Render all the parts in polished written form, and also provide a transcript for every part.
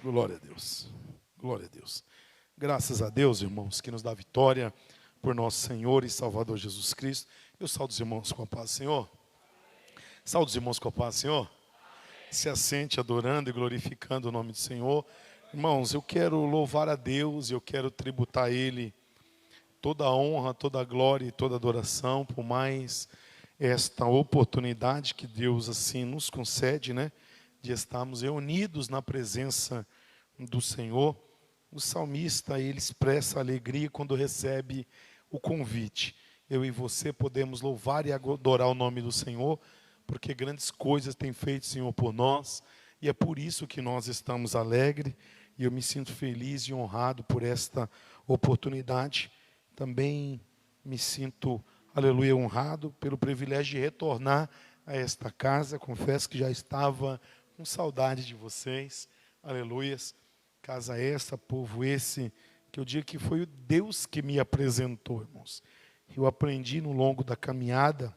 Glória a Deus. Glória a Deus. Graças a Deus, irmãos, que nos dá vitória por nosso Senhor e Salvador Jesus Cristo. Eu saúdo os irmãos com a paz do Senhor. Saúdo os irmãos com a paz do Senhor. Se assente adorando e glorificando o nome do Senhor. Irmãos, eu quero louvar a Deus e eu quero tributar a Ele toda a honra, toda a glória e toda a adoração por mais esta oportunidade que Deus assim nos concede, né? De estarmos reunidos na presença do Senhor. O salmista, ele expressa alegria quando recebe o convite. Eu e você podemos louvar e adorar o nome do Senhor, porque grandes coisas tem feito o Senhor por nós, e é por isso que nós estamos alegres, e eu me sinto feliz e honrado por esta oportunidade. Também me sinto, aleluia, honrado pelo privilégio de retornar a esta casa. Confesso que já estava com saudade de vocês, aleluias. Casa essa, povo esse, que eu digo que foi o Deus que me apresentou, irmãos. Eu aprendi no longo da caminhada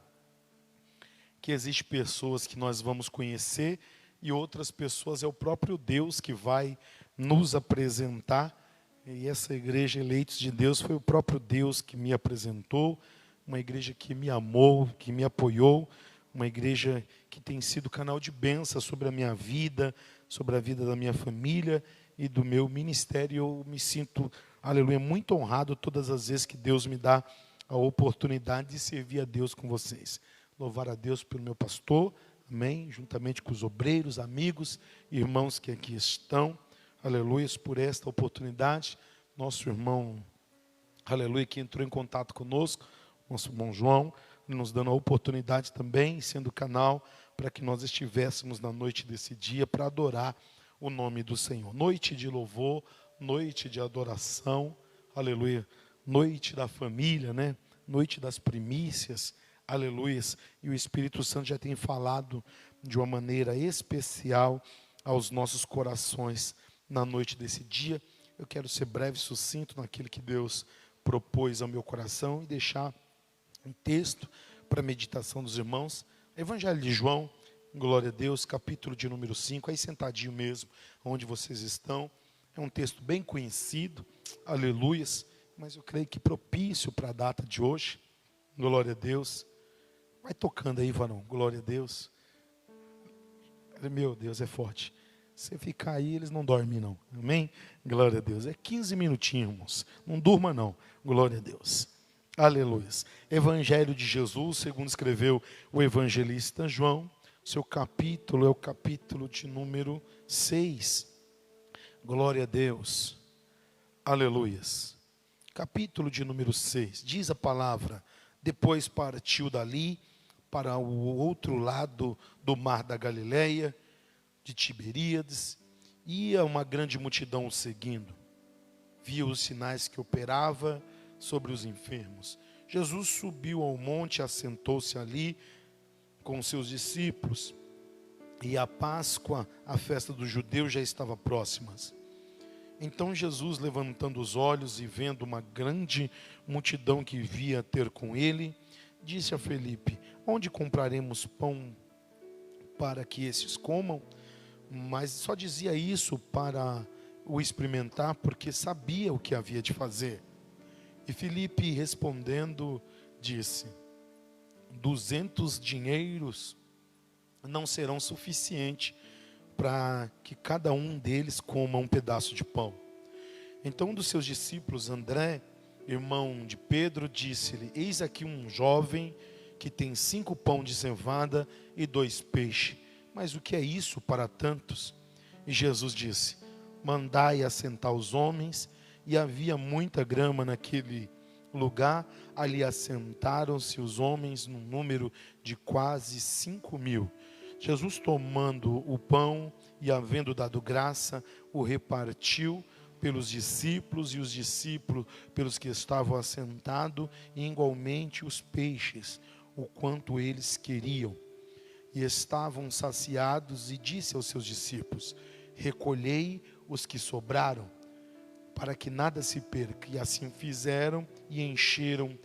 que existem pessoas que nós vamos conhecer e outras pessoas é o próprio Deus que vai nos apresentar. E essa igreja Eleitos de Deus foi o próprio Deus que me apresentou, uma igreja que me amou, que me apoiou, uma igreja que tem sido canal de bênção sobre a minha vida, sobre a vida da minha família e do meu ministério. Eu me sinto, aleluia, muito honrado todas as vezes que Deus me dá a oportunidade de servir a Deus com vocês. Louvar a Deus pelo meu pastor, amém, juntamente com os obreiros, amigos, irmãos que aqui estão, aleluia, por esta oportunidade. Nosso irmão, aleluia, que entrou em contato conosco, nosso irmão João, nos dando a oportunidade também, sendo canal para que nós estivéssemos na noite desse dia para adorar o nome do Senhor. Noite de louvor, noite de adoração, aleluia, noite da família, né? Noite das primícias, aleluia. E o Espírito Santo já tem falado de uma maneira especial aos nossos corações na noite desse dia. Eu quero ser breve e sucinto naquilo que Deus propôs ao meu coração e deixar um texto para a meditação dos irmãos. Evangelho de João, glória a Deus, capítulo de número 5, aí sentadinho mesmo, onde vocês estão. É um texto bem conhecido, aleluias, mas eu creio que propício para a data de hoje. Glória a Deus. Vai tocando aí, varão, glória a Deus. Meu Deus, é forte. Se ficar aí, eles não dormem não, amém? Glória a Deus, é 15 minutinhos, irmãos, não durma não, glória a Deus. Aleluia. Evangelho de Jesus, segundo escreveu o evangelista João, seu capítulo é o capítulo de número 6. Glória a Deus. Aleluias. Capítulo de número 6. Diz a palavra: depois partiu dali para o outro lado do mar da Galileia, de Tiberíades, ia uma grande multidão o seguindo. Via os sinais que operava sobre os enfermos. Jesus subiu ao monte, assentou-se ali com seus discípulos, e a Páscoa, a festa dos judeus, já estava próxima. Então Jesus, levantando os olhos e vendo uma grande multidão que via ter com ele, disse a Felipe: onde compraremos pão para que esses comam? Mas só dizia isso para o experimentar, porque sabia o que havia de fazer. E Felipe, respondendo, disse: 200 dinheiros não serão suficientes para que cada um deles coma um pedaço de pão. Então um dos seus discípulos, André, irmão de Pedro, disse-lhe: eis aqui um jovem que tem 5 pães de cevada e 2 peixes. Mas o que é isso para tantos? E Jesus disse: mandai assentar os homens. E havia muita grama naquele lugar. Ali assentaram-se os homens, num número de quase 5.000. Jesus, tomando o pão e havendo dado graça, o repartiu pelos discípulos, e os discípulos pelos que estavam assentados, e igualmente os peixes, o quanto eles queriam. E estavam saciados, e disse aos seus discípulos: recolhei os que sobraram, para que nada se perca. E assim fizeram, e encheram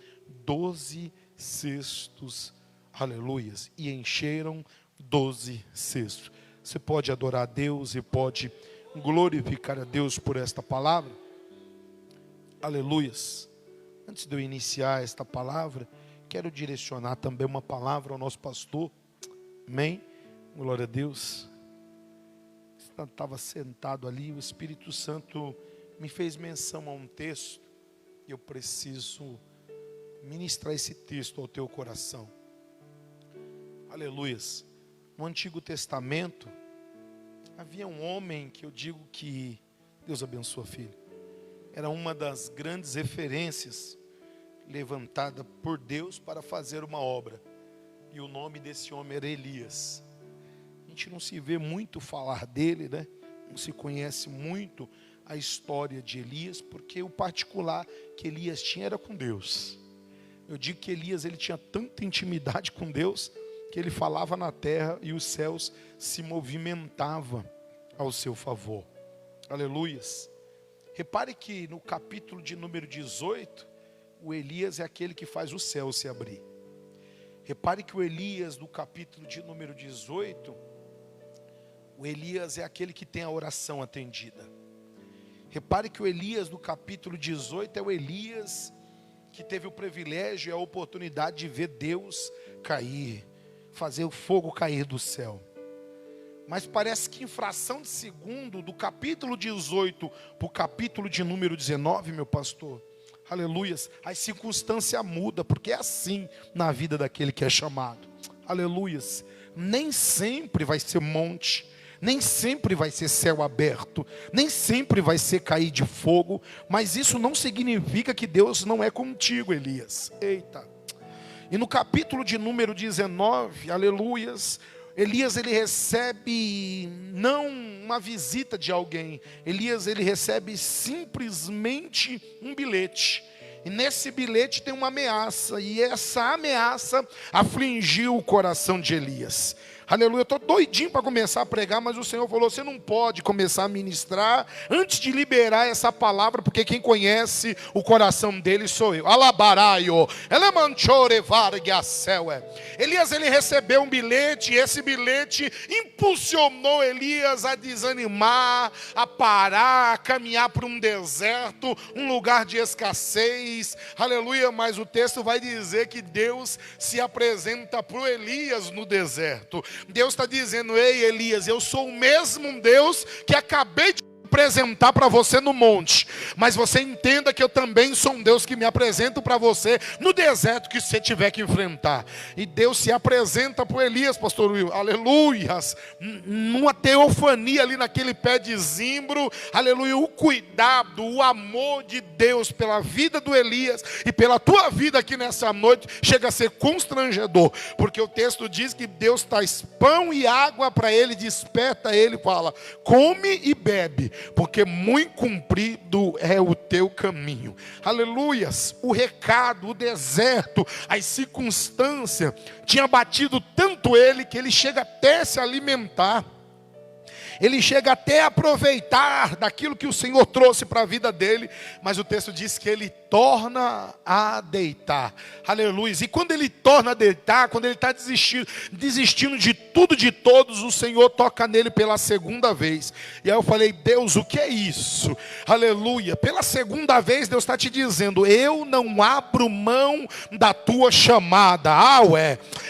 12 cestos, aleluias, e encheram 12 cestos. Você pode adorar a Deus e pode glorificar a Deus por esta palavra. Aleluias. Antes de eu iniciar esta palavra, quero direcionar também uma palavra ao nosso pastor. Amém? Glória a Deus. Estava sentado ali, o Espírito Santo me fez menção a um texto. E eu preciso ministrar esse texto ao teu coração. Aleluias. No Antigo Testamento, havia um homem que eu digo que, Deus abençoe, filho, era uma das grandes referências levantada por Deus para fazer uma obra. E o nome desse homem era Elias. A gente não se vê muito falar dele, né? Não se conhece muito a história de Elias, porque o particular que Elias tinha era com Deus. Eu digo que Elias, ele tinha tanta intimidade com Deus, que ele falava na terra e os céus se movimentavam ao seu favor. Aleluias. Repare que no capítulo de número 18, o Elias é aquele que faz o céu se abrir. Repare que o Elias do capítulo de número 18, o Elias é aquele que tem a oração atendida. Repare que o Elias do capítulo 18 é o Elias que teve o privilégio e a oportunidade de ver Deus cair, fazer o fogo cair do céu. Mas parece que em fração de segundo, do capítulo 18 para o capítulo de número 19, meu pastor, aleluias, a circunstância muda, porque é assim na vida daquele que é chamado. Aleluias. Nem sempre vai ser monte, nem sempre vai ser céu aberto, nem sempre vai ser cair de fogo, mas isso não significa que Deus não é contigo, Elias. Eita. E no capítulo de número 19, aleluias, Elias, ele recebe não uma visita de alguém. Elias, ele recebe simplesmente um bilhete. E nesse bilhete tem uma ameaça. E essa ameaça afligiu o coração de Elias. Aleluia, eu estou doidinho para começar a pregar, mas o Senhor falou, você não pode começar a ministrar antes de liberar essa palavra, porque quem conhece o coração dele sou eu. Alabaraio, elemanchore vargasel. Elias, ele recebeu um bilhete, e esse bilhete impulsionou Elias a desanimar, a parar, a caminhar para um deserto, um lugar de escassez. Aleluia, mas o texto vai dizer que Deus se apresenta para o Elias no deserto. Deus está dizendo, ei Elias, eu sou o mesmo Deus que acabei de apresentar para você no monte, mas você entenda que eu também sou um Deus que me apresento para você no deserto que você tiver que enfrentar. E Deus se apresenta para Elias, pastor Will, aleluias, numa teofania ali naquele pé de zimbro, aleluia, o cuidado, o amor de Deus pela vida do Elias e pela tua vida aqui nessa noite chega a ser constrangedor, porque o texto diz que Deus traz pão e água para ele, desperta ele e fala, come e bebe, porque muito comprido é o teu caminho. Aleluias. O recado, o deserto, as circunstâncias tinha batido tanto ele que ele chega até se alimentar. Ele chega até a aproveitar daquilo que o Senhor trouxe para a vida dele, mas o texto diz que ele torna a deitar. Aleluia. E quando ele torna a deitar, quando ele está desistindo de tudo, de todos, o Senhor toca nele pela segunda vez. E aí eu falei, Deus, o que é isso? Aleluia. Pela segunda vez Deus está te dizendo, eu não abro mão da tua chamada.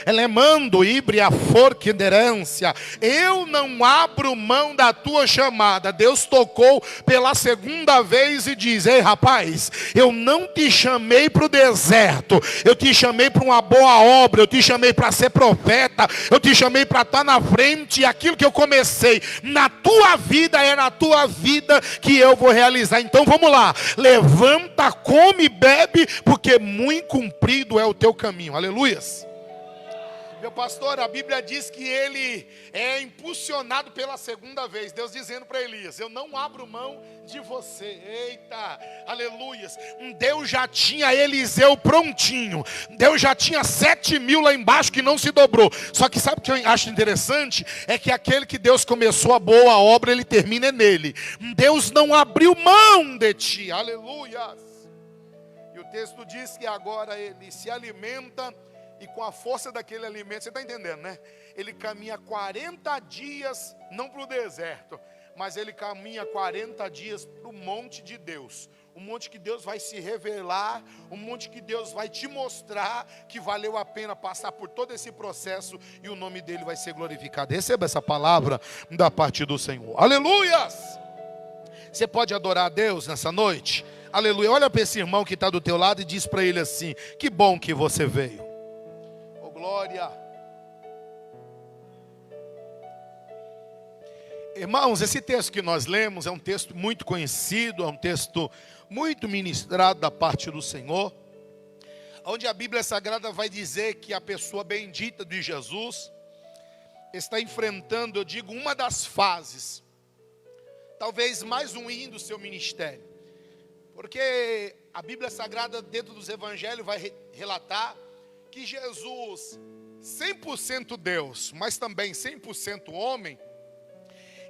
Elemando ibria forquiderância. Eu não abro mão da tua chamada. Deus tocou pela segunda vez e diz, ei rapaz, eu não te chamei para o deserto, eu te chamei para uma boa obra, eu te chamei para ser profeta, eu te chamei para estar na frente, e aquilo que eu comecei na tua vida, é na tua vida que eu vou realizar. Então vamos lá, levanta, come e bebe, porque muito comprido é o teu caminho. Aleluias. Meu pastor, a Bíblia diz que ele é impulsionado pela segunda vez. Deus dizendo para Elias, eu não abro mão de você. Eita, aleluias. Deus já tinha Eliseu prontinho. Deus já tinha 7.000 lá embaixo que não se dobrou. Só que sabe o que eu acho interessante? É que aquele que Deus começou a boa obra, ele termina nele. Deus não abriu mão de ti. Aleluias. E o texto diz que agora ele se alimenta. E com a força daquele alimento, você está entendendo, né? Ele caminha 40 dias, não para o deserto, mas ele caminha 40 dias para o monte de Deus. Um monte que Deus vai se revelar, um monte que Deus vai te mostrar que valeu a pena passar por todo esse processo e o nome dele vai ser glorificado. Receba essa palavra da parte do Senhor. Aleluias! Você pode adorar a Deus nessa noite? Aleluia! Olha para esse irmão que está do teu lado e diz para ele assim: que bom que você veio. Oh, glória! Irmãos, esse texto que nós lemos é um texto muito conhecido, é um texto muito ministrado da parte do Senhor, onde a Bíblia Sagrada vai dizer que a pessoa bendita de Jesus está enfrentando, eu digo, uma das fases, talvez mais ruim do seu ministério, porque a Bíblia Sagrada dentro dos evangelhos vai relatar que Jesus, 100% Deus, mas também 100% homem,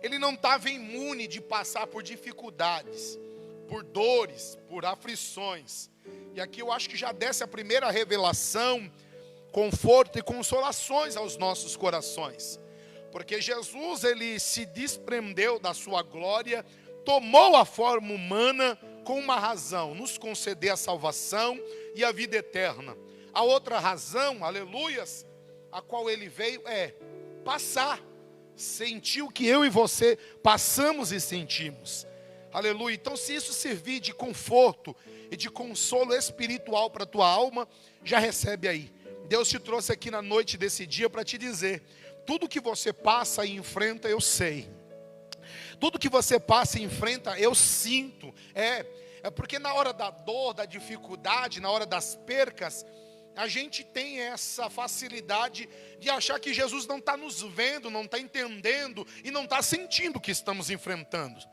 ele não estava imune de passar por dificuldades, por dores, por aflições. E aqui eu acho que já desce a primeira revelação, conforto e consolações aos nossos corações. Porque Jesus, ele se desprendeu da sua glória, tomou a forma humana com uma razão: nos conceder a salvação e a vida eterna. A outra razão, aleluias, a qual ele veio é passar, sentir o que eu e você passamos e sentimos. Aleluia. Então, se isso servir de conforto e de consolo espiritual para a tua alma, já recebe aí. Deus te trouxe aqui na noite desse dia para te dizer: tudo que você passa e enfrenta, eu sei. Tudo que você passa e enfrenta, eu sinto. É porque na hora da dor, da dificuldade, na hora das percas, a gente tem essa facilidade de achar que Jesus não está nos vendo, não está entendendo e não está sentindo o que estamos enfrentando.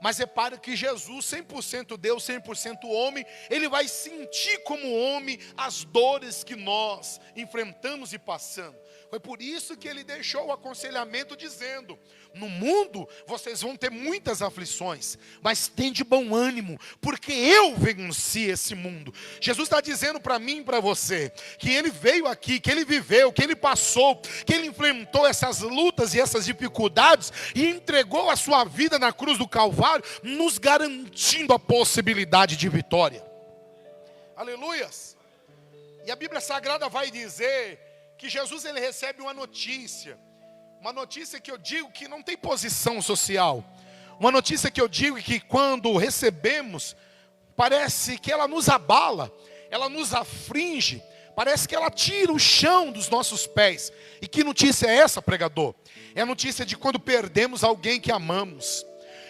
Mas repare que Jesus, 100% Deus, 100% homem, ele vai sentir como homem as dores que nós enfrentamos e passamos. Foi por isso que ele deixou o aconselhamento dizendo: no mundo vocês vão ter muitas aflições, mas tem de bom ânimo, porque eu venci esse mundo. Jesus está dizendo para mim e para você, que ele veio aqui, que ele viveu, que ele passou, que ele enfrentou essas lutas e essas dificuldades e entregou a sua vida na cruz do Calvário, nos garantindo a possibilidade de vitória. Aleluias! E a Bíblia Sagrada vai dizer que Jesus, ele recebe uma notícia que eu digo que não tem posição social, uma notícia que eu digo que quando recebemos, parece que ela nos abala, ela nos aflige, parece que ela tira o chão dos nossos pés. E que notícia é essa, pregador? É a notícia de quando perdemos alguém que amamos,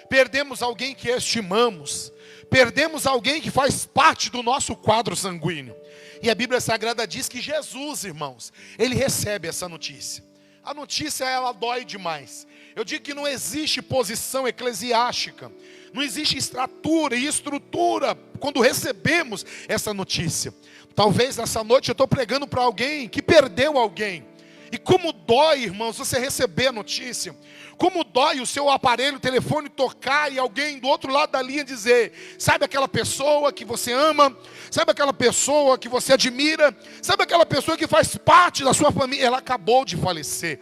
perdemos alguém que estimamos, perdemos alguém que faz parte do nosso quadro sanguíneo. E a Bíblia Sagrada diz que Jesus, irmãos, ele recebe essa notícia. A notícia, ela dói demais. Eu digo que não existe posição eclesiástica, não existe estatura e estrutura quando recebemos essa notícia. Talvez nessa noite eu estou pregando para alguém que perdeu alguém. E como dói, irmãos, você receber a notícia. Como dói o seu aparelho, o telefone tocar e alguém do outro lado da linha dizer: sabe aquela pessoa que você ama? Sabe aquela pessoa que você admira? Sabe aquela pessoa que faz parte da sua família? Ela acabou de falecer.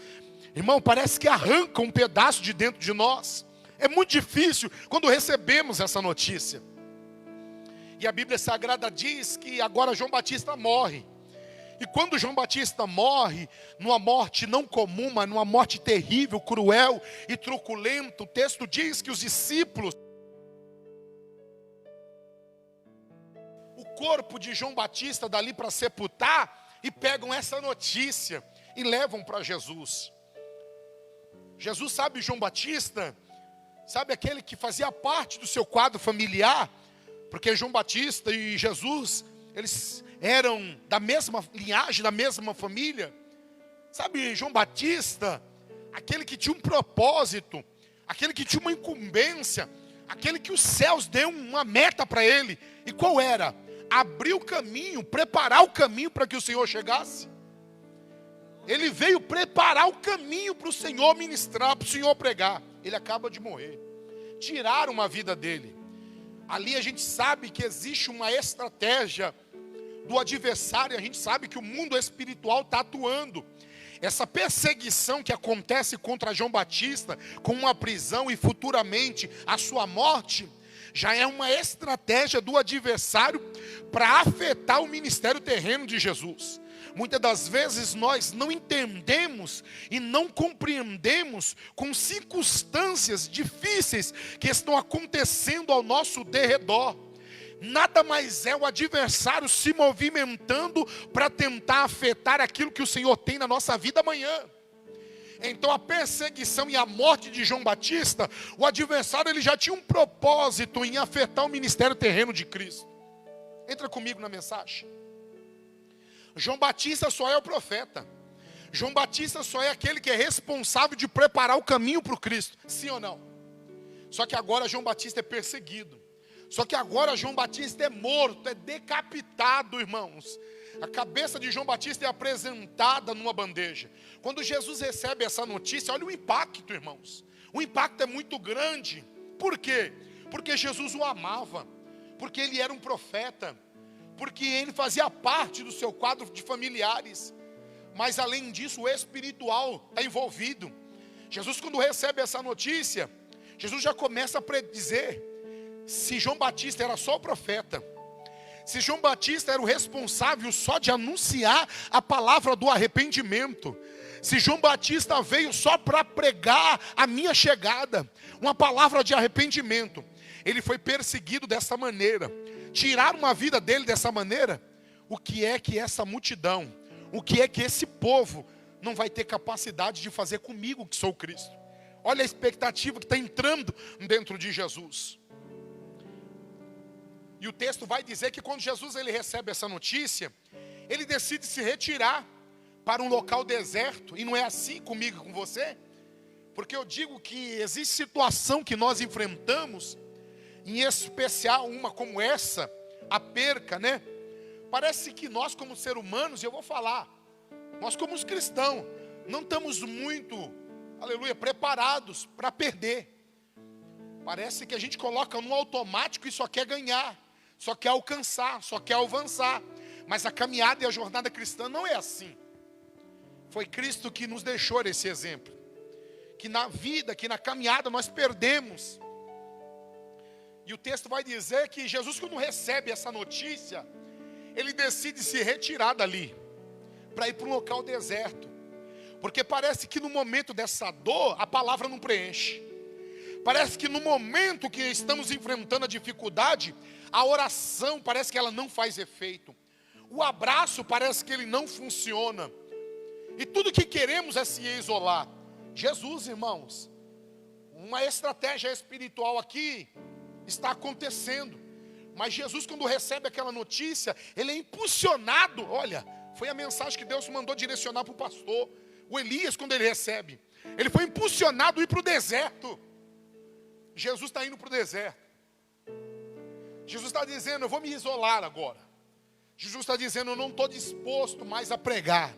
Irmão, parece que arranca um pedaço de dentro de nós. É muito difícil quando recebemos essa notícia. E a Bíblia Sagrada diz que agora João Batista morre. E quando João Batista morre, numa morte não comum, mas numa morte terrível, cruel e truculenta, o texto diz que os discípulos, o corpo de João Batista dali para sepultar, e pegam essa notícia e levam para Jesus. Jesus, sabe João Batista, sabe aquele que fazia parte do seu quadro familiar, porque João Batista e Jesus, eles eram da mesma linhagem, da mesma família. Sabe, João Batista, aquele que tinha um propósito, aquele que tinha uma incumbência, aquele que os céus deu uma meta para ele. E qual era? Abrir o caminho, preparar o caminho para que o Senhor chegasse. Ele veio preparar o caminho para o Senhor ministrar, para o Senhor pregar. Ele acaba de morrer. Tiraram a vida dele. Ali a gente sabe que existe uma estratégia do adversário, a gente sabe que o mundo espiritual está atuando. Essa perseguição que acontece contra João Batista, com uma prisão e futuramente a sua morte, já é uma estratégia do adversário para afetar o ministério terreno de Jesus. Muitas das vezes nós não entendemos e não compreendemos com circunstâncias difíceis que estão acontecendo ao nosso derredor. Nada mais é o adversário se movimentando para tentar afetar aquilo que o Senhor tem na nossa vida amanhã. Então a perseguição e a morte de João Batista, o adversário ele já tinha um propósito em afetar o ministério terreno de Cristo. Entra comigo na mensagem. João Batista só é o profeta. João Batista só é aquele que é responsável de preparar o caminho para o Cristo. Sim ou não? Só que agora João Batista é perseguido. Só que agora João Batista é morto, é decapitado, irmãos. A cabeça de João Batista é apresentada numa bandeja. Quando Jesus recebe essa notícia, olha o impacto, irmãos. O impacto é muito grande. Por quê? Porque Jesus o amava. Porque ele era um profeta. Porque ele fazia parte do seu quadro de familiares. Mas além disso, o espiritual está envolvido. Jesus, quando recebe essa notícia, Jesus já começa a predizer. Se João Batista era só o profeta, se João Batista era o responsável só de anunciar a palavra do arrependimento, se João Batista veio só para pregar a minha chegada, uma palavra de arrependimento, ele foi perseguido dessa maneira, tiraram uma vida dele dessa maneira, o que é que essa multidão, o que é que esse povo não vai ter capacidade de fazer comigo que sou Cristo? Olha a expectativa que está entrando dentro de Jesus. E o texto vai dizer que quando Jesus ele recebe essa notícia, ele decide se retirar para um local deserto. E não é assim comigo e com você? Porque eu digo que existe situação que nós enfrentamos, em especial uma como essa, a perca, né? Parece que nós como seres humanos, e eu vou falar, nós como os cristãos, não estamos muito, aleluia, preparados para perder. Parece que a gente coloca no automático e só quer ganhar. Só quer alcançar, só quer avançar. Mas a caminhada e a jornada cristã não é assim. Foi Cristo que nos deixou esse exemplo. Que na vida, que na caminhada nós perdemos. E o texto vai dizer que Jesus, quando recebe essa notícia, ele decide se retirar dali, para ir para um local deserto. Porque parece que no momento dessa dor, a palavra não preenche. Parece que no momento que estamos enfrentando a dificuldade, a oração parece que ela não faz efeito. O abraço parece que ele não funciona. E tudo que queremos é se isolar. Jesus, irmãos, uma estratégia espiritual aqui está acontecendo. Mas Jesus, quando recebe aquela notícia, ele é impulsionado. Olha, foi a mensagem que Deus mandou direcionar para o pastor. O Elias, quando ele recebe, ele foi impulsionado a ir para o deserto. Jesus está indo para o deserto. Jesus está dizendo, eu vou me isolar agora. Jesus está dizendo, eu não estou disposto mais a pregar.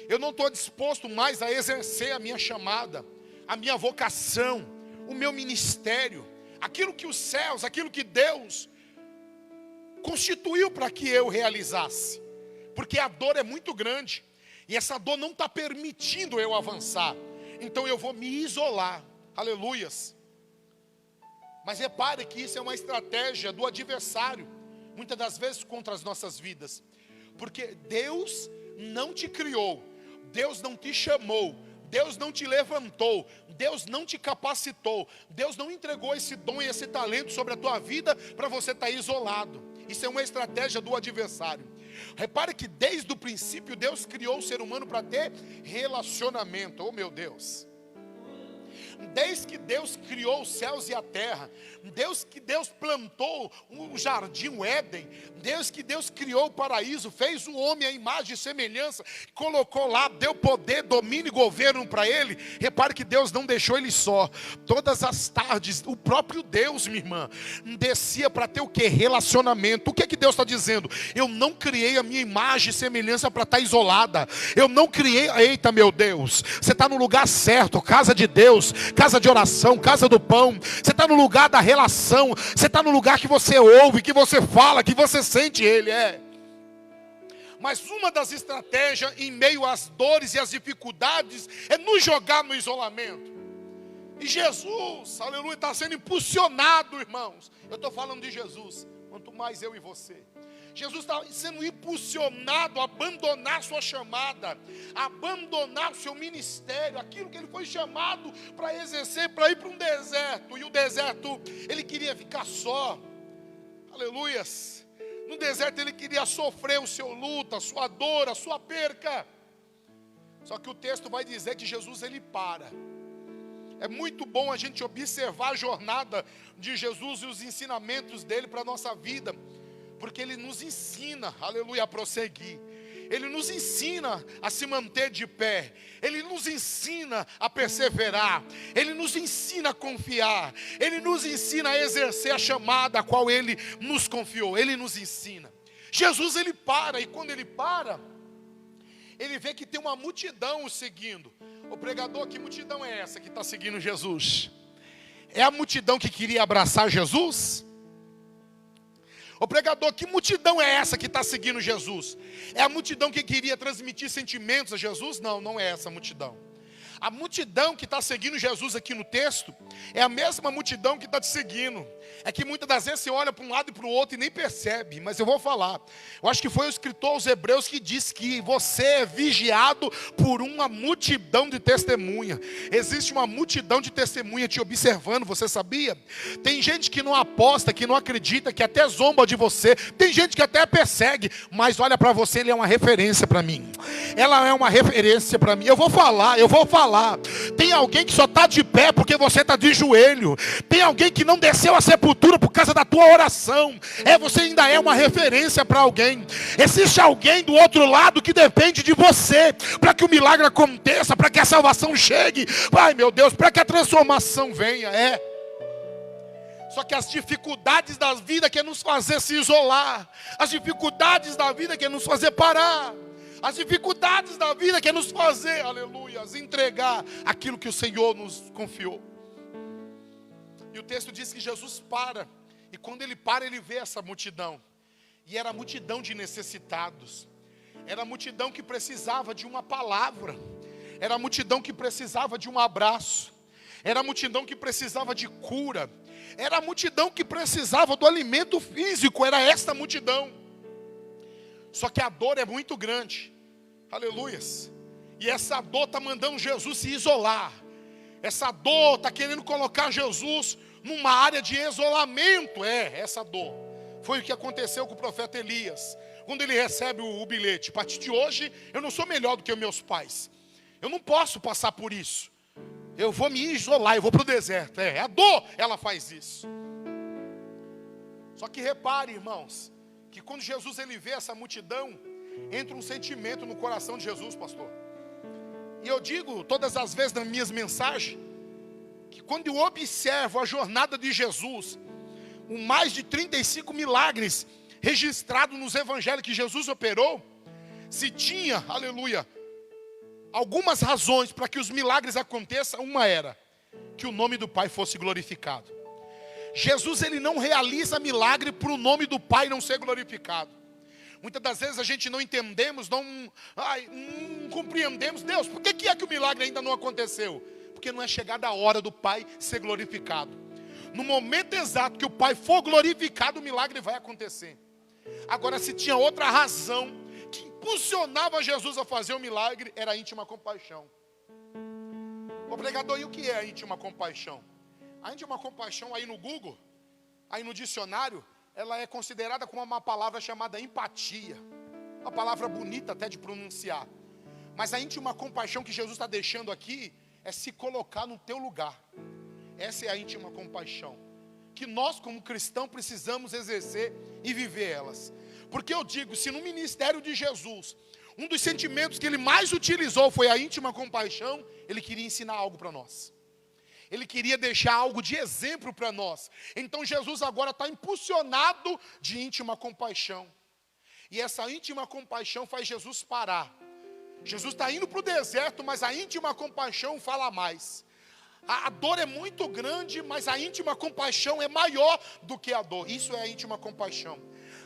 Eu não estou disposto mais a exercer a minha chamada, a minha vocação, o meu ministério. Aquilo que os céus, aquilo que Deus constituiu para que eu realizasse. Porque a dor é muito grande. E essa dor não está permitindo eu avançar. Então eu vou me isolar. Aleluias. Mas repare que isso é uma estratégia do adversário, muitas das vezes contra as nossas vidas. Porque Deus não te criou, Deus não te chamou, Deus não te levantou, Deus não te capacitou, Deus não entregou esse dom e esse talento sobre a tua vida para você estar isolado. Isso é uma estratégia do adversário. Repare que desde o princípio Deus criou o ser humano para ter relacionamento. Oh meu Deus! Desde que Deus criou os céus e a terra, Deus plantou o jardim, o Éden, desde que Deus criou o paraíso, fez o homem à imagem e semelhança, colocou lá, deu poder, domínio e governo para ele. Repare que Deus não deixou ele só. Todas as tardes, o próprio Deus, minha irmã, descia para ter o que? Relacionamento. O que é que Deus está dizendo? Eu não criei a minha imagem e semelhança para estar isolada. Eu não criei, eita meu Deus, você está no lugar certo, casa de Deus, casa de oração, casa do pão. Você está no lugar da relação. Você está no lugar que você ouve, que você fala, que você sente Ele. Mas uma das estratégias em meio às dores e às dificuldades é nos jogar no isolamento. E Jesus, aleluia, está sendo impulsionado, irmãos. Eu estou falando de Jesus, quanto mais eu e você. Jesus está sendo impulsionado a abandonar sua chamada, a abandonar o seu ministério, aquilo que ele foi chamado para exercer, para ir para um deserto. E o deserto, ele queria ficar só, aleluias. No deserto ele queria sofrer o seu luto, a sua dor, a sua perca. Só que o texto vai dizer que Jesus ele para. É muito bom a gente observar a jornada de Jesus e os ensinamentos dele para a nossa vida. Porque ele nos ensina, aleluia, a prosseguir. Ele nos ensina a se manter de pé. Ele nos ensina a perseverar. Ele nos ensina a confiar. Ele nos ensina a exercer a chamada a qual ele nos confiou. Ele nos ensina. Jesus ele para, e quando ele para, ele vê que tem uma multidão o seguindo. O pregador, que multidão é essa que está seguindo Jesus? É a multidão que queria abraçar Jesus? O pregador, que multidão é essa que está seguindo Jesus? É a multidão que queria transmitir sentimentos a Jesus? Não, não é essa a multidão. A multidão que está seguindo Jesus aqui no texto é a mesma multidão que está te seguindo. É que muitas das vezes você olha para um lado e para o outro e nem percebe. Mas eu vou falar. Eu acho que foi o escritor aos Hebreus que disse que você é vigiado por uma multidão de testemunha. Existe uma multidão de testemunha te observando, você sabia? Tem gente que não aposta, que não acredita, que até zomba de você. Tem gente que até persegue, mas olha para você, ele é uma referência para mim. Ela é uma referência para mim. Eu vou falar. Tem alguém que só está de pé porque você está de joelho. Tem alguém que não desceu à sepultura por causa da tua oração. Você ainda é uma referência para alguém. Existe alguém do outro lado que depende de você para que o milagre aconteça, para que a salvação chegue. Ai meu Deus, para que a transformação venha. Só que as dificuldades da vida querem nos fazer se isolar. As dificuldades da vida querem nos fazer parar. As dificuldades da vida querem nos fazer, aleluia, entregar aquilo que o Senhor nos confiou. E o texto diz que Jesus para. E quando ele para, ele vê essa multidão. E era a multidão de necessitados. Era a multidão que precisava de uma palavra. Era a multidão que precisava de um abraço. Era a multidão que precisava de cura. Era a multidão que precisava do alimento físico. Era esta multidão. Só que a dor é muito grande. Aleluias. E essa dor está mandando Jesus se isolar. Essa dor está querendo colocar Jesus numa área de isolamento. Essa dor. Foi o que aconteceu com o profeta Elias. Quando ele recebe o bilhete. A partir de hoje, eu não sou melhor do que os meus pais. Eu não posso passar por isso. Eu vou me isolar, eu vou para o deserto. A dor, ela faz isso. Só que repare, irmãos, que quando Jesus ele vê essa multidão, entra um sentimento no coração de Jesus, pastor. E eu digo todas as vezes nas minhas mensagens, que quando eu observo a jornada de Jesus, o mais de 35 milagres registrados nos evangelhos que Jesus operou, se tinha, aleluia, algumas razões para que os milagres aconteçam, uma era que o nome do Pai fosse glorificado. Jesus ele não realiza milagre para o nome do Pai não ser glorificado. Muitas das vezes a gente não entendemos, não compreendemos. Deus, por que é que o milagre ainda não aconteceu? Porque não é chegada a hora do Pai ser glorificado. No momento exato que o Pai for glorificado, o milagre vai acontecer. Agora, se tinha outra razão que impulsionava Jesus a fazer o milagre, era a íntima compaixão. O pregador, e o que é a íntima compaixão? A íntima compaixão aí no Google, aí no dicionário, ela é considerada como uma palavra chamada empatia. Uma palavra bonita até de pronunciar. Mas a íntima compaixão que Jesus está deixando aqui é se colocar no teu lugar. Essa é a íntima compaixão. Que nós como cristãos precisamos exercer e viver elas. Porque eu digo, se no ministério de Jesus, um dos sentimentos que ele mais utilizou foi a íntima compaixão, ele queria ensinar algo para nós. Ele queria deixar algo de exemplo para nós. Então Jesus agora está impulsionado de íntima compaixão. E essa íntima compaixão faz Jesus parar. Jesus está indo para o deserto, mas a íntima compaixão fala mais. A dor é muito grande, mas a íntima compaixão é maior do que a dor. Isso é a íntima compaixão.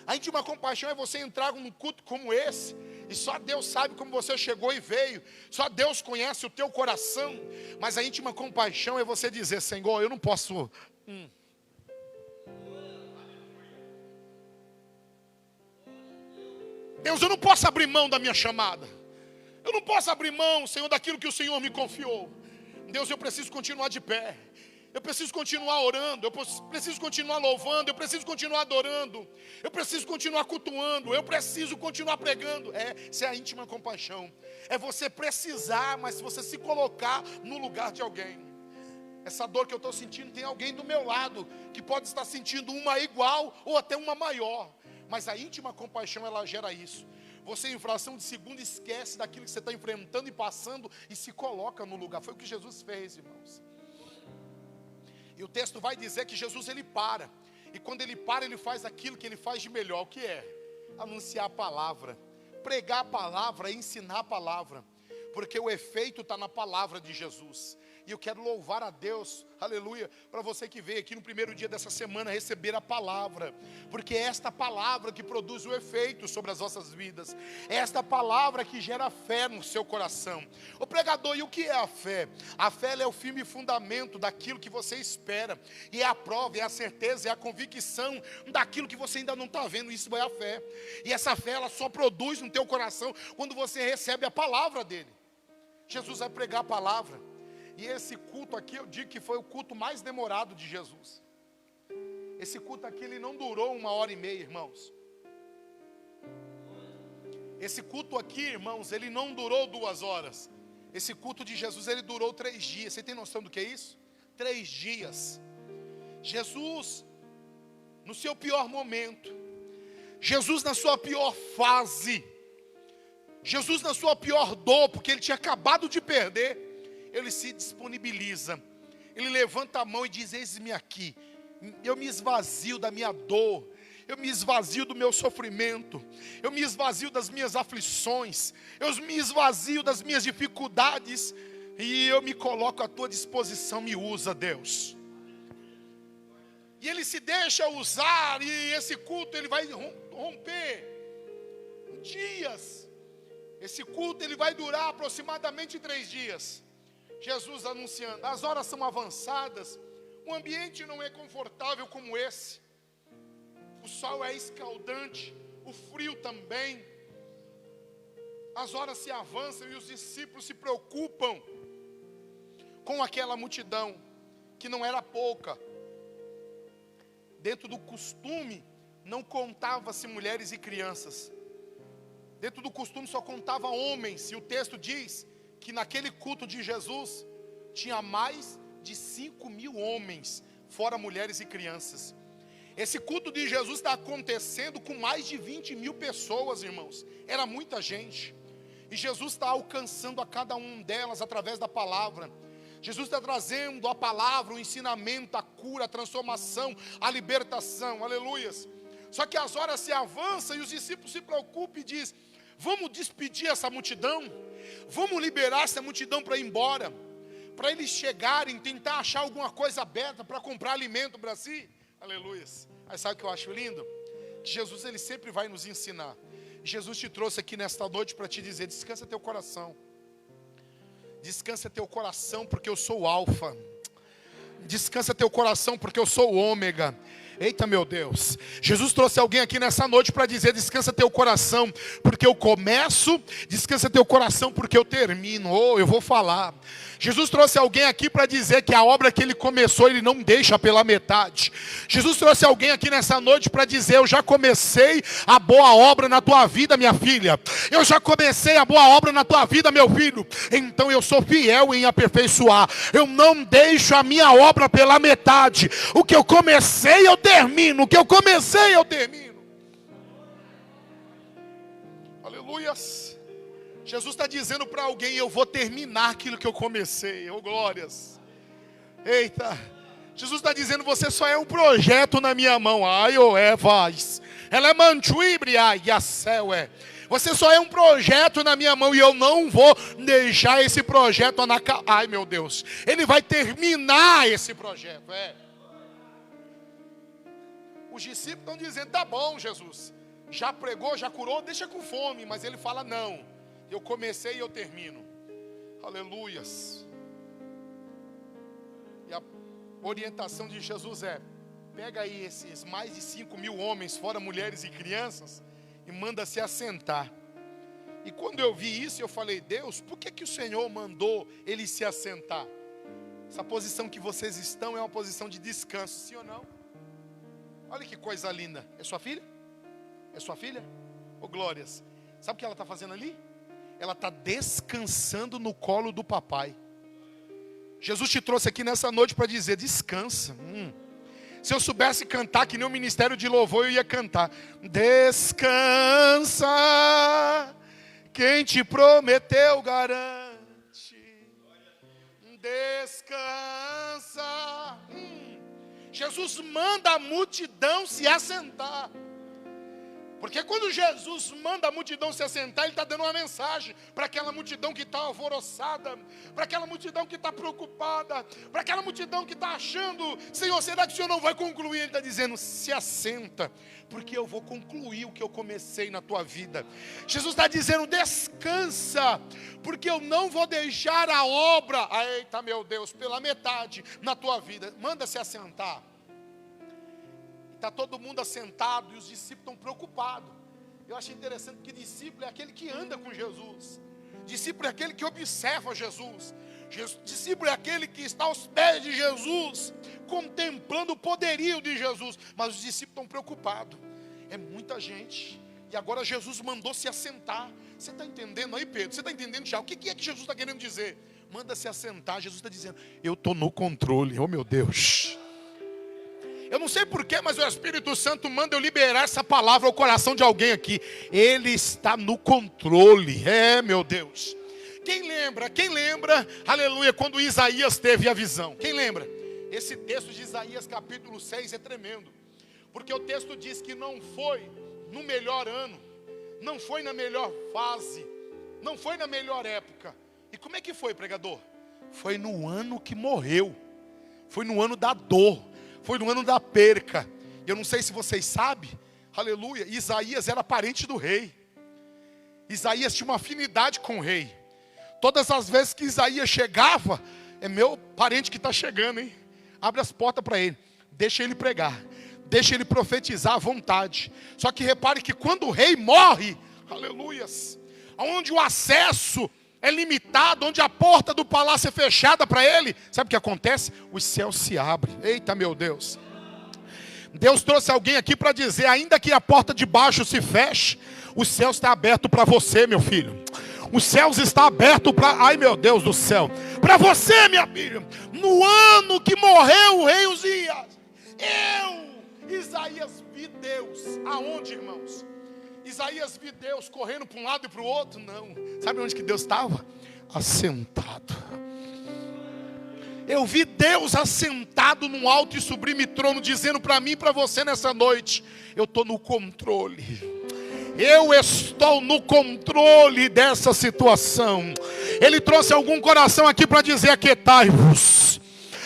A íntima compaixão é você entrar num culto como esse, e só Deus sabe como você chegou e veio. Só Deus conhece o teu coração. Mas a íntima compaixão é você dizer: Senhor, eu não posso... Deus, eu não posso abrir mão da minha chamada. Eu não posso abrir mão, Senhor, daquilo que o Senhor me confiou. Deus, eu preciso continuar de pé. Eu preciso continuar orando, eu preciso continuar louvando, eu preciso continuar adorando, eu preciso continuar cultuando, eu preciso continuar pregando. Essa é a íntima compaixão. É você precisar, mas você se colocar no lugar de alguém. Essa dor que eu estou sentindo, tem alguém do meu lado que pode estar sentindo uma igual ou até uma maior. Mas a íntima compaixão, ela gera isso. Você, em fração de segundo, esquece daquilo que você está enfrentando e passando e se coloca no lugar. Foi o que Jesus fez, irmãos. E o texto vai dizer que Jesus, ele para. E quando ele para, ele faz aquilo que ele faz de melhor. O que é? Anunciar a palavra. Pregar a palavra, ensinar a palavra. Porque o efeito está na palavra de Jesus. E eu quero louvar a Deus, aleluia, para você que veio aqui no primeiro dia dessa semana receber a palavra. Porque é esta palavra que produz o efeito sobre as nossas vidas. É esta palavra que gera fé no seu coração. Ô pregador, e o que é a fé? A fé é o firme fundamento daquilo que você espera. E é a prova, é a certeza, é a convicção daquilo que você ainda não está vendo. Isso é a fé. E essa fé, ela só produz no teu coração quando você recebe a palavra dele. Jesus vai pregar a palavra. E esse culto aqui, eu digo que foi o culto mais demorado de Jesus. Esse culto aqui, ele não durou 1h30, irmãos. Esse culto aqui, irmãos, ele não durou 2 horas. Esse culto de Jesus, ele durou 3 dias. Você tem noção do que é isso? 3 dias. Jesus, no seu pior momento. Jesus na sua pior fase. Jesus na sua pior dor, porque ele tinha acabado de perder. Ele se disponibiliza, ele levanta a mão e diz: eis-me aqui, eu me esvazio da minha dor, eu me esvazio do meu sofrimento, eu me esvazio das minhas aflições, eu me esvazio das minhas dificuldades, e eu me coloco à tua disposição, me usa, Deus. E ele se deixa usar, e esse culto ele vai romper dias. Esse culto ele vai durar aproximadamente 3 dias. Jesus anunciando, as horas são avançadas, o ambiente não é confortável como esse, o sol é escaldante, o frio também, as horas se avançam e os discípulos se preocupam com aquela multidão, que não era pouca. Dentro do costume, não contava-se mulheres e crianças, dentro do costume só contava homens, e o texto diz que naquele culto de Jesus, tinha mais de 5.000 homens, fora mulheres e crianças. Esse culto de Jesus está acontecendo com mais de 20.000 pessoas, irmãos. Era muita gente. E Jesus está alcançando a cada um delas através da palavra. Jesus está trazendo a palavra, o ensinamento, a cura, a transformação, a libertação, aleluias. Só que as horas se avançam e os discípulos se preocupam e dizem: vamos despedir essa multidão? Vamos liberar essa multidão para ir embora? Para eles chegarem, tentar achar alguma coisa aberta para comprar alimento para si? Aleluias. Aí sabe o que eu acho lindo? Que Jesus, ele sempre vai nos ensinar. Jesus te trouxe aqui nesta noite para te dizer: descansa teu coração. Descansa teu coração, porque eu sou o alfa. Descansa teu coração, porque eu sou o ômega. Eita, meu Deus. Jesus trouxe alguém aqui nessa noite para dizer: descansa teu coração, porque eu começo. Descansa teu coração, porque eu termino. Oh, eu vou falar. Jesus trouxe alguém aqui para dizer que a obra que ele começou, ele não deixa pela metade. Jesus trouxe alguém aqui nessa noite para dizer: eu já comecei a boa obra na tua vida, minha filha. Eu já comecei a boa obra na tua vida, meu filho. Então eu sou fiel em aperfeiçoar. Eu não deixo a minha obra pela metade. O que eu comecei, eu termino. O que eu comecei, eu termino. Aleluias. Jesus está dizendo para alguém: eu vou terminar aquilo que eu comecei. Oh, glórias. Eita. Jesus está dizendo: você só é um projeto na minha mão. Ai, oh, vais. Ela é mantuibre, ai, a céu é. Você só é um projeto na minha mão, e eu não vou deixar esse projeto ai, meu Deus. Ele vai terminar esse projeto, Os discípulos estão dizendo: tá bom, Jesus, já pregou, já curou, deixa com fome. Mas ele fala, não, eu comecei e eu termino. Aleluias. E a orientação de Jesus é, pega aí esses mais de 5.000 homens, fora mulheres e crianças, e manda se assentar. E quando eu vi isso, eu falei, Deus, por que o Senhor mandou eles se assentar? Essa posição que vocês estão é uma posição de descanso, sim ou não? Olha que coisa linda. É sua filha? É sua filha? Ô glórias. Sabe o que ela está fazendo ali? Ela está descansando no colo do papai. Jesus te trouxe aqui nessa noite para dizer, descansa. Se eu soubesse cantar que nem o ministério de louvor, eu ia cantar. Descansa, quem te prometeu garante. Descansa. Jesus manda a multidão se assentar. Porque quando Jesus manda a multidão se assentar, Ele está dando uma mensagem para aquela multidão que está alvoroçada, para aquela multidão que está preocupada, para aquela multidão que está achando, Senhor, será que o Senhor não vai concluir? Ele está dizendo, se assenta, porque eu vou concluir o que eu comecei na tua vida. Jesus está dizendo, descansa, porque eu não vou deixar a obra, eita meu Deus, pela metade na tua vida. Manda se assentar. Está todo mundo assentado e os discípulos estão preocupados. Eu acho interessante que discípulo é aquele que anda com Jesus. Discípulo é aquele que observa Jesus. Discípulo é aquele que está aos pés de Jesus, contemplando o poderio de Jesus. Mas os discípulos estão preocupados. É muita gente. E agora Jesus mandou se assentar. Você está entendendo aí, Pedro? Você está entendendo já? O que é que Jesus está querendo dizer? Manda se assentar. Jesus está dizendo, eu estou no controle. Oh meu Deus. Eu não sei porquê, mas o Espírito Santo manda eu liberar essa palavra ao coração de alguém aqui. Ele está no controle. É, meu Deus. Quem lembra, aleluia, quando Isaías teve a visão? Quem lembra? Esse texto de Isaías capítulo 6 é tremendo. Porque o texto diz que não foi no melhor ano, não foi na melhor fase, não foi na melhor época. E como é que foi, pregador? Foi no ano que morreu. Foi no ano da dor. Foi no ano da perca. Eu não sei se vocês sabem, aleluia, Isaías era parente do rei. Isaías tinha uma afinidade com o rei. Todas as vezes que Isaías chegava, é meu parente que está chegando, hein? Abre as portas para ele, deixa ele pregar, deixa ele profetizar à vontade. Só que repare que quando o rei morre, aleluias, onde o acesso é limitado, onde a porta do palácio é fechada para ele, sabe o que acontece? Os céus se abrem. Eita meu Deus. Deus trouxe alguém aqui para dizer, ainda que a porta de baixo se feche, o céu está aberto para você, meu filho. Os céus está aberto para, ai meu Deus do céu, para você, minha filha. No ano que morreu o rei Uzias, Isaías, vi Deus. Aonde, irmãos? Isaías viu Deus correndo para um lado e para o outro? Não. Sabe onde que Deus estava? Assentado. Eu vi Deus assentado num alto e sublime trono, dizendo para mim e para você nessa noite, eu estou no controle. Eu estou no controle dessa situação. Ele trouxe algum coração aqui para dizer, aquietai-vos.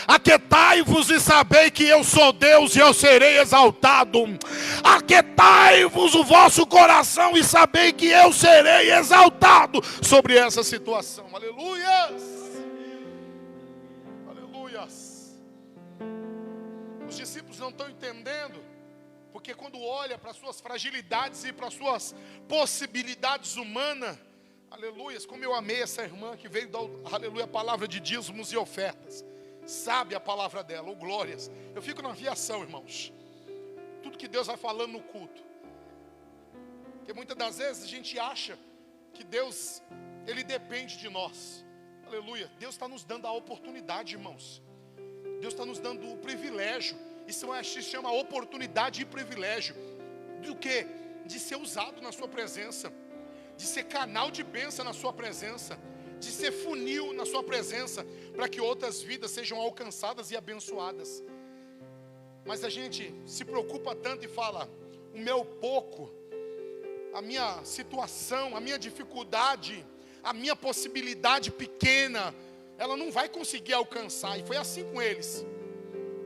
Aquietai-vos e sabei que eu sou Deus e eu serei exaltado. Aquietai-vos o vosso coração e sabei que eu serei exaltado sobre essa situação. Aleluias! Aleluias! Os discípulos não estão entendendo, porque quando olha para suas fragilidades e para suas possibilidades humanas, aleluias, como eu amei essa irmã que veio dar, aleluia, a palavra de dízimos e ofertas. Sabe a palavra dela, glórias. Eu fico na aviação, irmãos. Tudo que Deus vai falando no culto. Porque muitas das vezes a gente acha que Deus, Ele depende de nós. Aleluia. Deus está nos dando a oportunidade, irmãos. Deus está nos dando o privilégio. Isso se chama oportunidade e privilégio. Do quê? De ser usado na sua presença. De ser canal de bênção na sua presença. De ser funil na sua presença, para que outras vidas sejam alcançadas e abençoadas. Mas a gente se preocupa tanto e fala, o meu pouco, a minha situação, a minha dificuldade, a minha possibilidade pequena, ela não vai conseguir alcançar. E foi assim com eles.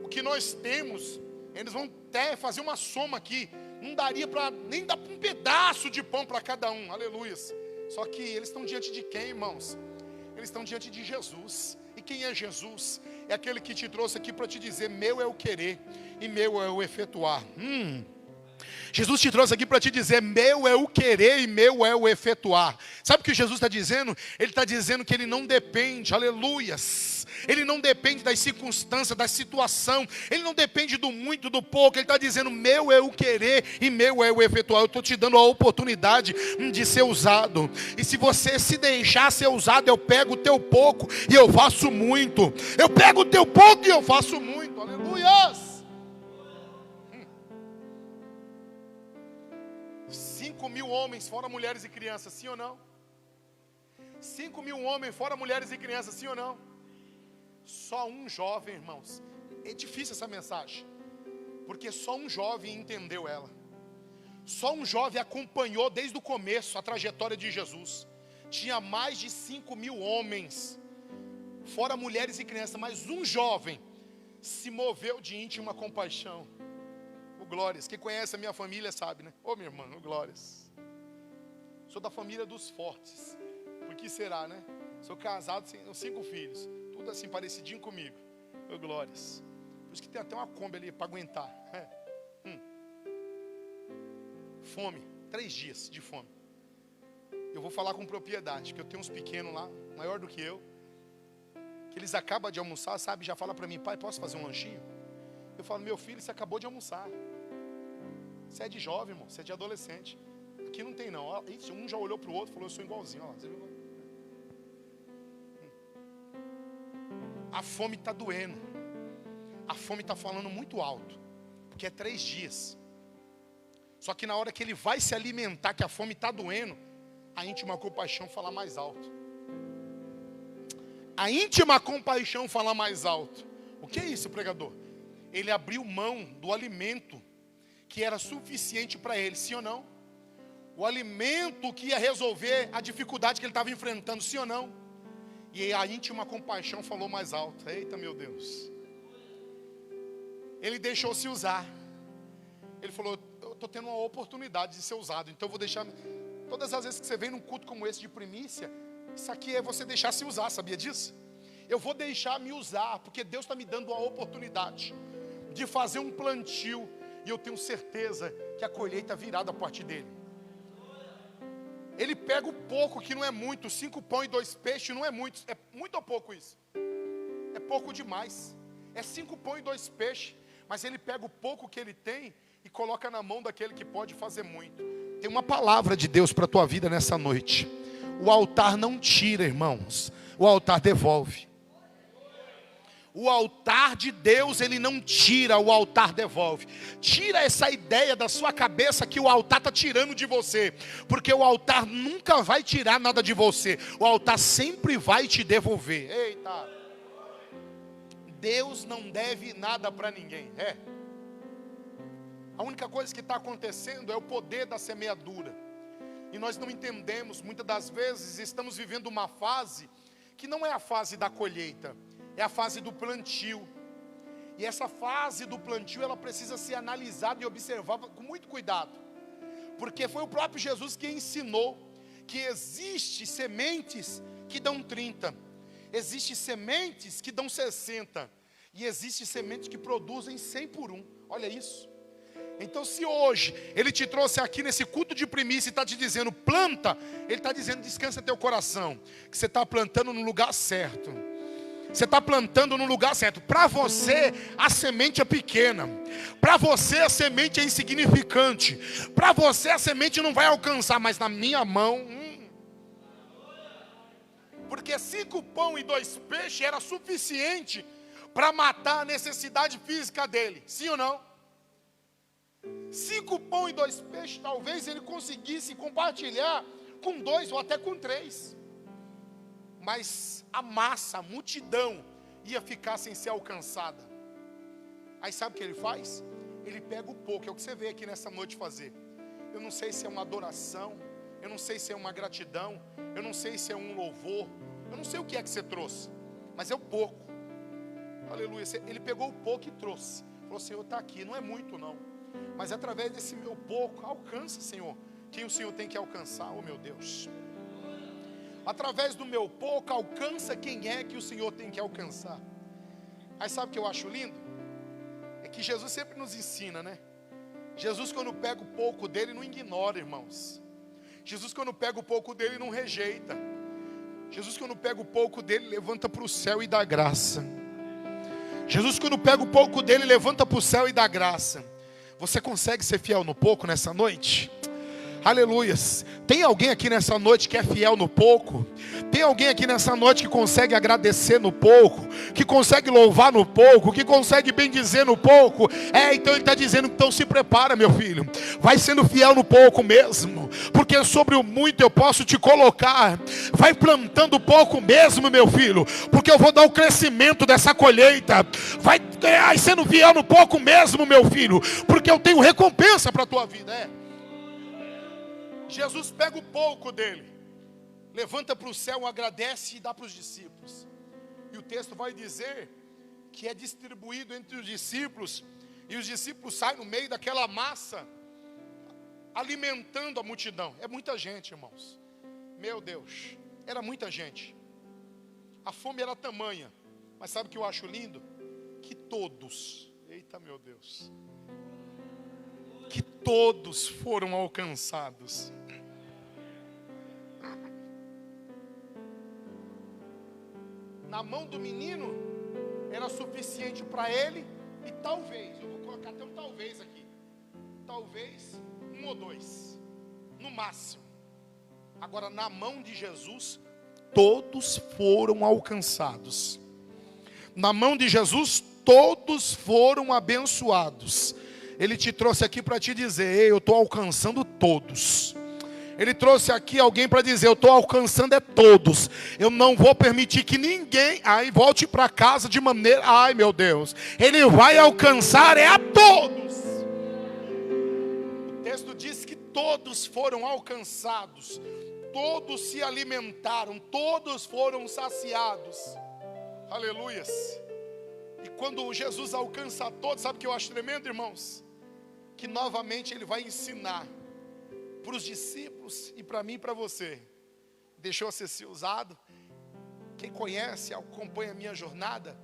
O que nós temos, eles vão até fazer uma soma aqui, não daria para nem dar um pedaço de pão para cada um, aleluias. Só que eles estão diante de quem, irmãos? Eles estão diante de Jesus. E quem é Jesus? É aquele que te trouxe aqui para te dizer: meu é o querer e meu é o efetuar. Jesus te trouxe aqui para te dizer: meu é o querer e meu é o efetuar. Sabe o que Jesus está dizendo? Ele está dizendo que ele não depende, aleluias, ele não depende das circunstâncias, da situação, ele não depende do muito, do pouco. Ele está dizendo: meu é o querer e meu é o efetuar. Eu estou te dando a oportunidade de ser usado. E se você se deixar ser usado, eu pego o teu pouco e eu faço muito. Eu pego o teu pouco e eu faço muito, aleluias. 5.000 homens, fora mulheres e crianças, sim ou não? 5.000 homens, fora mulheres e crianças, sim ou não? Só um jovem, irmãos. É difícil essa mensagem, porque só um jovem entendeu ela. Só um jovem acompanhou desde o começo a trajetória de Jesus. Tinha mais de 5.000 homens, fora mulheres e crianças, mas um jovem se moveu de íntima compaixão. O Glórias, quem conhece a minha família sabe, né? Ô minha irmã, o Glórias. Sou da família dos fortes. Por que será, né? Sou casado, tenho 5 filhos. Tudo assim parecidinho comigo. Ô Glórias. Por isso que tem até uma Kombi ali para aguentar. Fome, 3 dias de fome. Eu vou falar com propriedade, que eu tenho uns pequenos lá, maior do que eu, que eles acabam de almoçar, sabe? Já fala para mim: pai, posso fazer um lanchinho? Eu falo: meu filho, você acabou de almoçar. Você é de jovem, irmão, você é de adolescente. Aqui não tem não. Um já olhou para o outro e falou: eu sou igualzinho. Ó, você viu? A fome está doendo. A fome está falando muito alto, porque é 3 dias. Só que na hora que ele vai se alimentar, que a fome está doendo, a íntima compaixão fala mais alto. A íntima compaixão fala mais alto. O que é isso, pregador? Ele abriu mão do alimento que era suficiente para ele, sim ou não? O alimento que ia resolver a dificuldade que ele estava enfrentando, sim ou não? E a íntima compaixão falou mais alto. Eita, meu Deus. Ele deixou-se usar. Ele falou: eu estou tendo uma oportunidade de ser usado, então eu vou deixar. Todas as vezes que você vem num culto como esse de primícia, isso aqui é você deixar se usar, sabia disso? Eu vou deixar me usar, porque Deus está me dando uma oportunidade de fazer um plantio, e eu tenho certeza que a colheita virá a partir dele. Ele pega o pouco, que não é muito, 5 pães e 2 peixes, não é muito. É muito ou pouco isso? É pouco demais. É 5 pães e 2 peixes, mas ele pega o pouco que ele tem e coloca na mão daquele que pode fazer muito. Tem uma palavra de Deus para a tua vida nessa noite. O altar não tira, irmãos, o altar devolve. O altar de Deus, ele não tira, o altar devolve. Tira essa ideia da sua cabeça que o altar está tirando de você, porque o altar nunca vai tirar nada de você. O altar sempre vai te devolver. Eita! Deus não deve nada para ninguém. A única coisa que está acontecendo é o poder da semeadura. E nós não entendemos, muitas das vezes estamos vivendo uma fase que não é a fase da colheita, é a fase do plantio. E essa fase do plantio, ela precisa ser analisada e observada com muito cuidado. Porque foi o próprio Jesus que ensinou que existem sementes que dão 30, existem sementes que dão 60, e existem sementes que produzem 100 por 1. Olha isso. Então, se hoje Ele te trouxe aqui nesse culto de primícia e está te dizendo planta, Ele está dizendo descansa teu coração, que você está plantando no lugar certo. Você está plantando no lugar certo. Para você a semente é pequena, para você a semente é insignificante, para você a semente não vai alcançar, mas na minha mão, porque 5 pão e 2 peixes era suficiente para matar a necessidade física dele, sim ou não? 5 pão e 2 peixes, talvez ele conseguisse compartilhar com 2 ou até com 3. Mas a massa, a multidão ia ficar sem ser alcançada. Aí sabe o que ele faz? Ele pega o pouco, é o que você veio aqui nessa noite fazer. Eu não sei se é uma adoração, eu não sei se é uma gratidão, eu não sei se é um louvor, eu não sei o que é que você trouxe, mas é o pouco. Aleluia. Ele pegou o pouco e trouxe. Falou: Senhor, está aqui, não é muito não. Mas através desse meu pouco, alcança, Senhor, quem o Senhor tem que alcançar, oh meu Deus. Através do meu pouco, alcança quem é que o Senhor tem que alcançar. Aí sabe o que eu acho lindo? É que Jesus sempre nos ensina, né? Jesus, quando pega o pouco dele, não ignora, irmãos. Jesus, quando pega o pouco dele, não rejeita. Jesus, quando pega o pouco dele, levanta para o céu e dá graça. Jesus, quando pega o pouco dele, levanta para o céu e dá graça. Você consegue ser fiel no pouco nessa noite? Aleluias. Tem alguém aqui nessa noite que é fiel no pouco? Tem alguém aqui nessa noite que consegue agradecer no pouco? Que consegue louvar no pouco? Que consegue bendizer no pouco? Então ele está dizendo, então se prepara, meu filho. Vai sendo fiel no pouco mesmo. Porque sobre o muito eu posso te colocar. Vai plantando pouco mesmo, meu filho. Porque eu vou dar o crescimento dessa colheita. Vai sendo fiel no pouco mesmo, meu filho. Porque eu tenho recompensa para a tua vida. Jesus pega o pouco dele, levanta para o céu, agradece e dá para os discípulos. E o texto vai dizer que é distribuído entre os discípulos, e os discípulos saem no meio daquela massa, alimentando a multidão. É muita gente, irmãos. Meu Deus, era muita gente. A fome era tamanha. Mas sabe o que eu acho lindo? Que todos, eita meu Deus, que todos foram alcançados. Na mão do menino era suficiente para ele, e talvez, eu vou colocar até um talvez aqui, talvez 1 ou 2, no máximo. Agora na mão de Jesus, todos foram alcançados. Na mão de Jesus, todos foram abençoados. Ele te trouxe aqui para te dizer, ei, eu estou alcançando todos. Ele trouxe aqui alguém para dizer, eu estou alcançando todos. Eu não vou permitir que ninguém volte para casa de maneira, meu Deus. Ele vai alcançar a todos. O texto diz que todos foram alcançados. Todos se alimentaram, todos foram saciados. Aleluias. E quando Jesus alcança a todos, sabe o que eu acho tremendo, irmãos? Que novamente ele vai ensinar para os discípulos e para mim e para você. Deixou-se ser usado. Quem conhece, acompanha a minha jornada,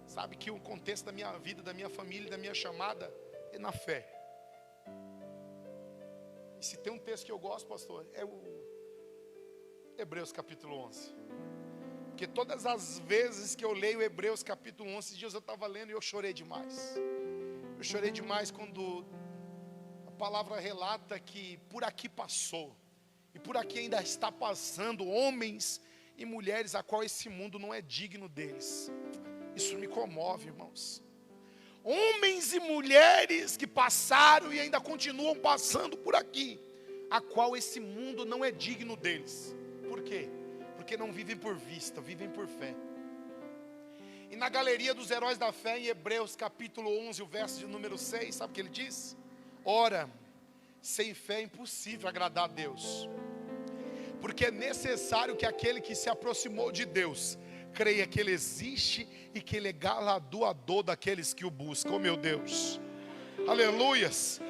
sabe que o contexto da minha vida, da minha família, da minha chamada é na fé. E se tem um texto que eu gosto, pastor, é o Hebreus capítulo 11. Porque todas as vezes que eu leio Hebreus capítulo 11, esses dias eu estava lendo e eu chorei demais. Eu chorei demais quando a palavra relata que por aqui passou, e por aqui ainda está passando homens e mulheres a qual esse mundo não é digno deles. Isso me comove, irmãos. Homens e mulheres que passaram e ainda continuam passando por aqui, a qual esse mundo não é digno deles. Por quê? Porque não vivem por vista, vivem por fé. E na galeria dos heróis da fé, em Hebreus capítulo 11, o verso de número 6, sabe o que ele diz? Ora, sem fé é impossível agradar a Deus, porque é necessário que aquele que se aproximou de Deus creia que Ele existe e que Ele é galardoador daqueles que o buscam. Oh meu Deus, aleluias.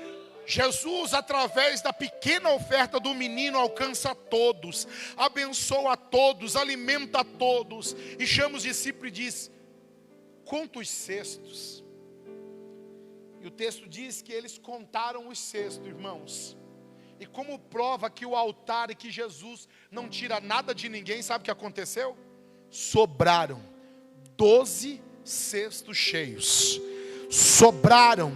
Jesus, através da pequena oferta do menino, alcança a todos, abençoa a todos, alimenta a todos, e chama os discípulos e diz, quantos cestos? E o texto diz que eles contaram os cestos, irmãos. E como prova que o altar e que Jesus não tira nada de ninguém, sabe o que aconteceu? Sobraram 12 cestos cheios. Sobraram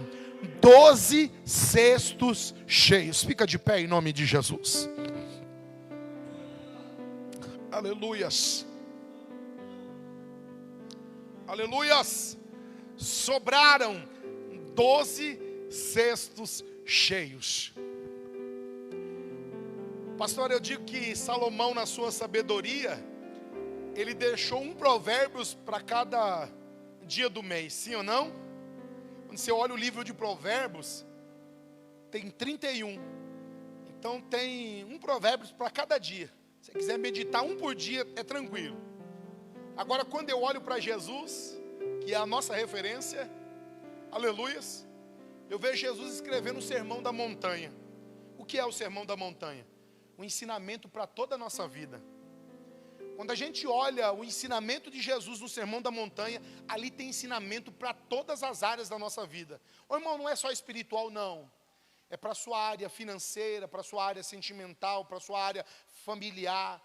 12 cestos cheios. Fica de pé em nome de Jesus. Aleluias. Aleluias. Sobraram 12 cestos cheios. Pastor, eu digo que Salomão, na sua sabedoria, ele deixou um provérbios para cada dia do mês, sim ou não? Quando você olha o livro de provérbios, tem 31. Então tem um provérbio para cada dia. Se você quiser meditar um por dia, é tranquilo. Agora, quando eu olho para Jesus, que é a nossa referência, aleluias, Eu vejo Jesus escrevendo o Sermão da Montanha. O que é o Sermão da Montanha? Um ensinamento para toda a nossa vida. Quando a gente olha o ensinamento de Jesus no Sermão da Montanha, ali tem ensinamento para todas as áreas da nossa vida. Ô irmão, não é só espiritual, não. É para a sua área financeira, para a sua área sentimental, para a sua área familiar,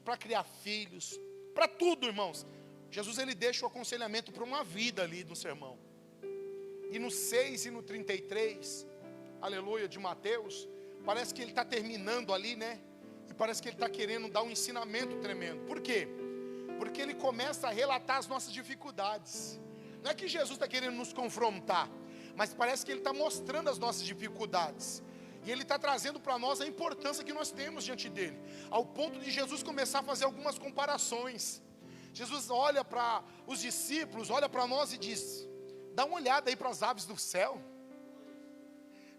para criar filhos, para tudo, irmãos. Jesus, ele deixa o aconselhamento para uma vida ali no sermão. E no 6 e no 33, aleluia, de Mateus, parece que ele está terminando ali, né? E parece que ele está querendo dar um ensinamento tremendo. Por quê? Porque ele começa a relatar as nossas dificuldades. Não é que Jesus está querendo nos confrontar, mas parece que ele está mostrando as nossas dificuldades. E ele está trazendo para nós a importância que nós temos diante dele. Ao ponto de Jesus começar a fazer algumas comparações. Jesus olha para os discípulos, olha para nós e diz: dá uma olhada aí para as aves do céu.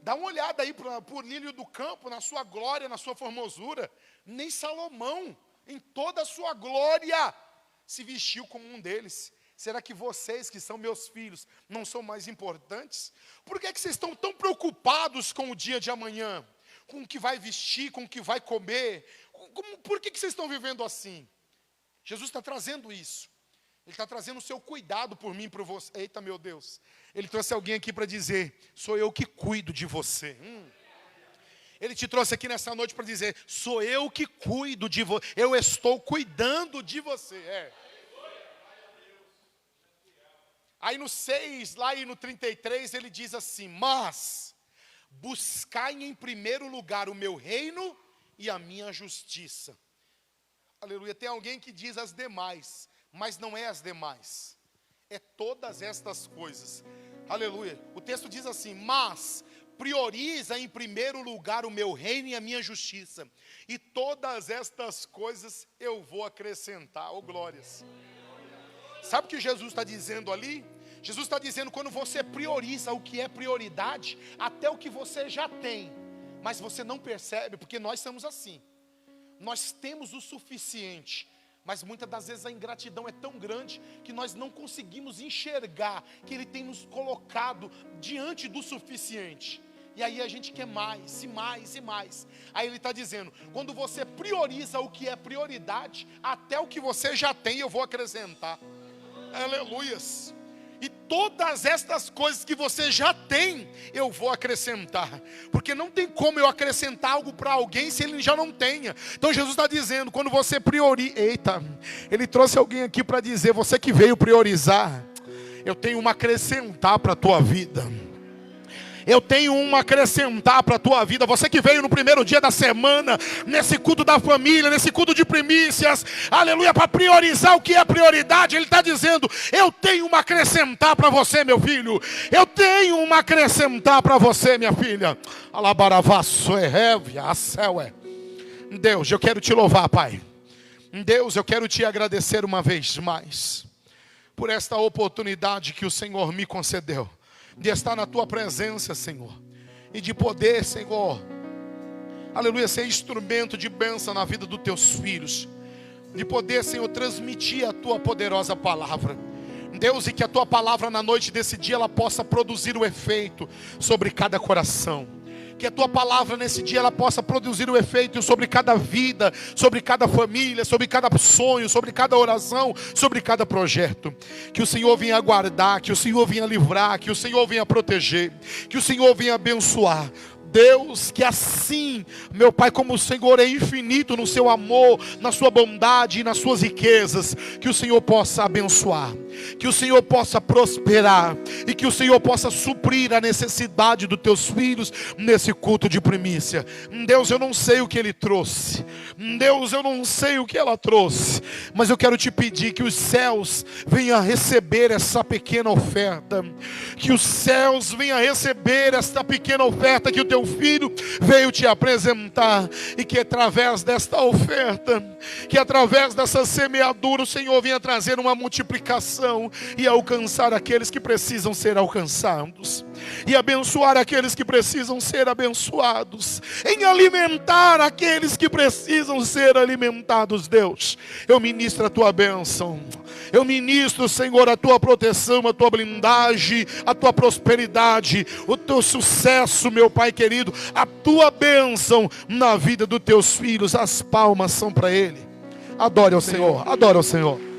Dá uma olhada aí para o lírio do campo, na sua glória, na sua formosura. Nem Salomão, em toda a sua glória, se vestiu como um deles. Será que vocês, que são meus filhos, não são mais importantes? Por que vocês estão tão preocupados com o dia de amanhã? Com o que vai vestir, com o que vai comer? Por que vocês estão vivendo assim? Jesus está trazendo isso. Ele está trazendo o seu cuidado por mim, por você. Eita, meu Deus. Ele trouxe alguém aqui para dizer: sou eu que cuido de você. Ele te trouxe aqui nessa noite para dizer: sou eu que cuido de você. Eu estou cuidando de você. Aí no 6, lá e no 33, ele diz assim: mas buscai em primeiro lugar o meu reino e a minha justiça. Aleluia. Tem alguém que diz as demais, mas não é as demais, é todas estas coisas. Aleluia. O texto diz assim: mas prioriza em primeiro lugar o meu reino e a minha justiça, e todas estas coisas eu vou acrescentar. Oh glórias. Sabe o que Jesus está dizendo ali? Jesus está dizendo: quando você prioriza o que é prioridade, até o que você já tem, mas você não percebe, porque nós somos assim. Nós temos o suficiente, mas muitas das vezes a ingratidão é tão grande que nós não conseguimos enxergar que Ele tem nos colocado diante do suficiente. E aí a gente quer mais, e mais, e mais. Aí Ele está dizendo: quando você prioriza o que é prioridade, até o que você já tem eu vou acrescentar. Aleluias. E todas estas coisas que você já tem, eu vou acrescentar. Porque não tem como eu acrescentar algo para alguém se ele já não tenha. Então Jesus está dizendo: quando você prioriza... Eita, Ele trouxe alguém aqui para dizer: você que veio priorizar, eu tenho uma acrescentar para a tua vida. Eu tenho uma acrescentar para a tua vida. Você que veio no primeiro dia da semana, nesse culto da família, nesse culto de primícias, aleluia, para priorizar o que é prioridade, Ele está dizendo: eu tenho uma acrescentar para você, meu filho. Eu tenho uma acrescentar para você, minha filha. Alabaravaço errévia, a céu é. Deus, eu quero te louvar, Pai. Deus, eu quero te agradecer uma vez mais por esta oportunidade que o Senhor me concedeu de estar na tua presença, Senhor, e de poder, Senhor, aleluia, ser instrumento de bênção na vida dos teus filhos, de poder, Senhor, transmitir a tua poderosa palavra, Deus, e que a tua palavra na noite desse dia ela possa produzir o efeito sobre cada coração. Que a tua palavra nesse dia ela possa produzir o efeito sobre cada vida, sobre cada família, sobre cada sonho, sobre cada oração, sobre cada projeto. Que o Senhor venha guardar, que o Senhor venha livrar, que o Senhor venha proteger, que o Senhor venha abençoar. Deus, que assim, meu Pai, como o Senhor é infinito no seu amor, na sua bondade e nas suas riquezas, que o Senhor possa abençoar, que o Senhor possa prosperar e que o Senhor possa suprir a necessidade dos teus filhos nesse culto de primícia. Deus, eu não sei o que Ele trouxe, Deus, eu não sei o que ela trouxe, mas eu quero te pedir que os céus venham receber essa pequena oferta, que os céus venham receber esta pequena oferta que o teu filho veio te apresentar, e que através desta oferta, que através dessa semeadura, o Senhor venha trazer uma multiplicação e alcançar aqueles que precisam ser alcançados, e abençoar aqueles que precisam ser abençoados, em alimentar aqueles que precisam ser alimentados. Deus, eu ministro a tua bênção, Eu ministro, Senhor, a tua proteção, a tua blindagem, a tua prosperidade, o teu sucesso, meu Pai querido, a tua bênção na vida dos teus filhos. As palmas são para Ele. Adore ao Senhor, adore ao Senhor.